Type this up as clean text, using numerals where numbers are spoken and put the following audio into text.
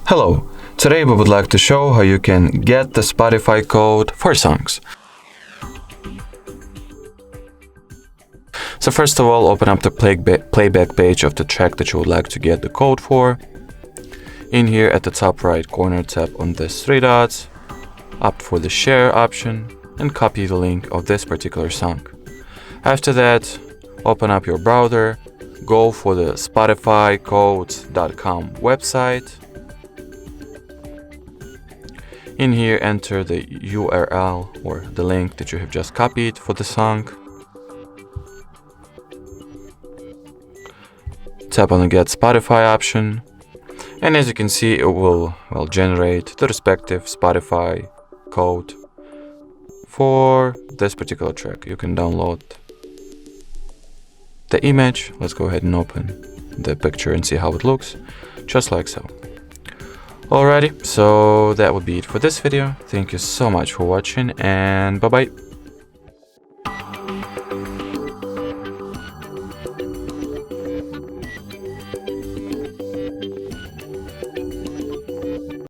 Hello, today we would like to show how you can get the Spotify code for songs. So first of all, open up the playback page of the track that you would like to get the code for. In here at the top right corner, tap on these three dots, opt for the share option, and copy the link of this particular song. After that, open up your browser, go for the spotifycodes.com website. In here, enter the URL or the link that you have just copied for the song. Tap on the Get Spotify option, and as you can see, it will generate the respective Spotify code for this particular track. You can download the image. Let's go ahead and open the picture and see how it looks, just like so. Alrighty, so that would be it for this video. Thank you so much for watching, and bye bye.